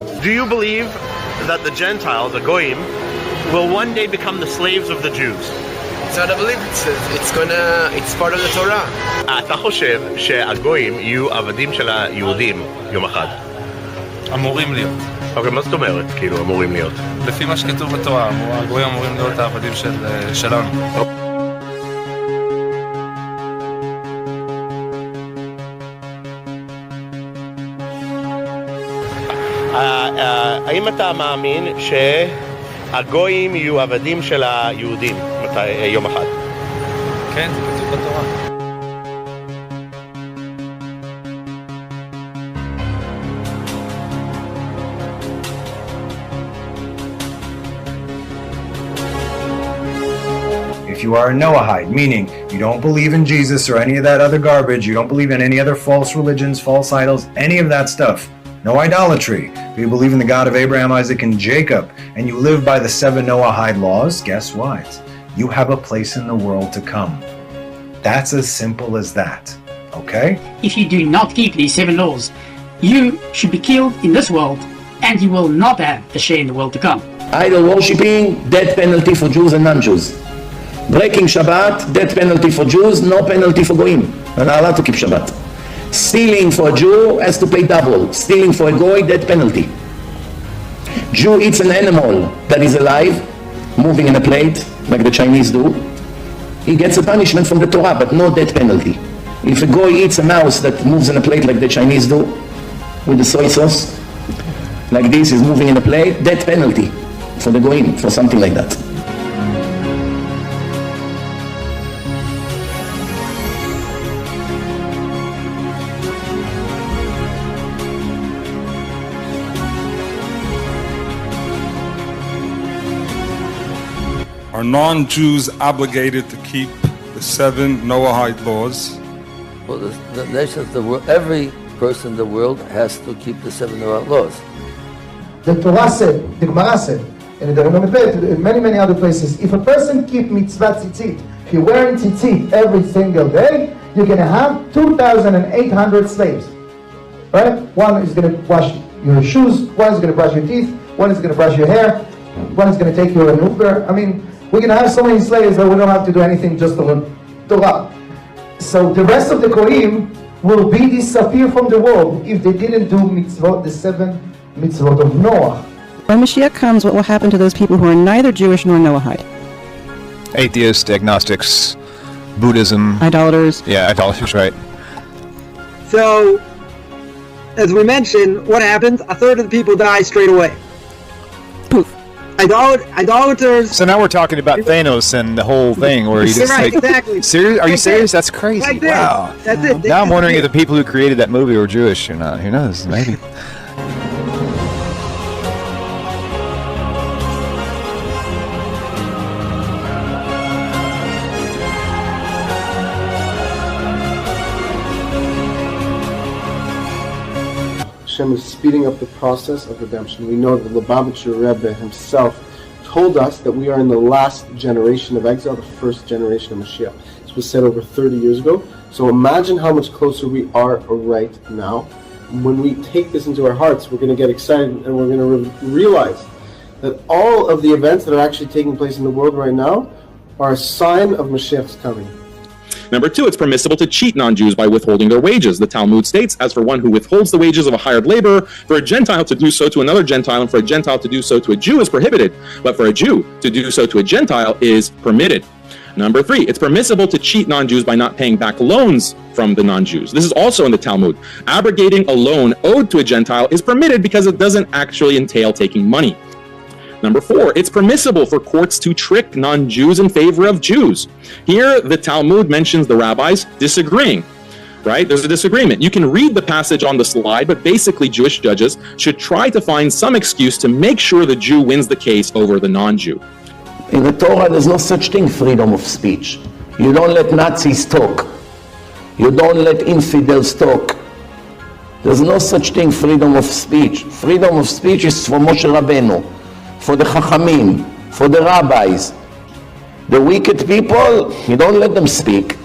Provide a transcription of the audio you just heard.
Do you believe that the Gentiles, the Goyim, will one day become the slaves of the Jews? It's not a belief, it's part of the Torah. אתה חושב שהגויים יהיו עבדים של היהודים יום אחד? אמורים להיות. אוקיי, מה זאת אומרת? כאילו, אמורים להיות? לפי מה שכתוב בתורה, הגויים אמורים להיות העבדים שלנו. האם אתה מאמין שהגויים יהיו עבדים של היהודים יום אחד? כן, זה כתוב בתורה. If you are a Noahide, meaning you don't believe in Jesus or any of that other garbage, you don't believe in any other false religions, false idols, any of that stuff, no idolatry, if you believe in the God of Abraham, Isaac, and Jacob, and you live by the 7 Noahide laws, guess what? You have a place in the world to come. That's as simple as that, okay? If you do not keep these 7 laws, you should be killed in this world, and you will not have a share in the world to come. Idol worshipping, death penalty for Jews and non-Jews. Breaking Shabbat, death penalty for Jews, no penalty for Goyim. They're not allowed to keep Shabbat. Stealing for a Jew has to pay double. Stealing for a Goy, death penalty. Jew eats an animal that is alive, moving in a plate, like the Chinese do. He gets a punishment from the Torah, but no death penalty. If a Goy eats a mouse that moves in a plate like the Chinese do, with the soy sauce, like this is moving in a plate, death penalty for the Goyim, for something like that. Are non-Jews obligated to keep the 7 Noahide laws? Well, the nations of the world, every person in the world has to keep the 7 Noahide laws. The Torah said, the Gemara said, and in many other places, if a person keep mitzvah tzitzit, if you're wearing tzitzit every single day, you're going to have 2,800 slaves. Right? One is going to wash your shoes, one is going to brush your teeth, one is going to brush your hair, one is going to take you an Uber. I mean, we're going to have so many slaves that we don't have to do anything, just to learn Torah. So the rest of the Goyim will be disappear from the world if they didn't do mitzvot, the 7 mitzvot of Noah. When Mashiach comes, what will happen to those people who are neither Jewish nor Noahide? Atheists, agnostics, Buddhism. Idolaters. Yeah, idolaters, right. So, as we mentioned, what happens? A third of the people die straight away. Poof. Idolaters. So now we're talking about Thanos and the whole thing, where he just right, exactly. Serious? Are you serious? That's crazy. Like wow. That's it. Now I'm wondering if the people who created that movie were Jewish or not. Who knows? Maybe. Hashem is speeding up the process of redemption. We know that the Lubavitcher Rebbe himself told us that we are in the last generation of exile, the first generation of Mashiach. This was said over 30 years ago. So imagine how much closer we are right now. When we take this into our hearts, we're going to get excited and we're going to realize that all of the events that are actually taking place in the world right now are a sign of Mashiach's coming. Number 2, it's permissible to cheat non-Jews by withholding their wages. The Talmud states, as for one who withholds the wages of a hired laborer, for a Gentile to do so to another Gentile, and for a Gentile to do so to a Jew is prohibited, but for a Jew to do so to a Gentile is permitted. Number 3, it's permissible to cheat non-Jews by not paying back loans from the non-Jews. This is also in the Talmud. Abrogating a loan owed to a Gentile is permitted because it doesn't actually entail taking money. Number 4, it's permissible for courts to trick non-Jews in favor of Jews. Here, the Talmud mentions the rabbis disagreeing, right? There's a disagreement. You can read the passage on the slide, but basically Jewish judges should try to find some excuse to make sure the Jew wins the case over the non-Jew. In the Torah, there's no such thing, freedom of speech. You don't let Nazis talk. You don't let infidels talk. There's no such thing, freedom of speech. Freedom of speech is for Moshe Rabbeinu, for the Chachamim, for the rabbis. The wicked people, you don't let them speak.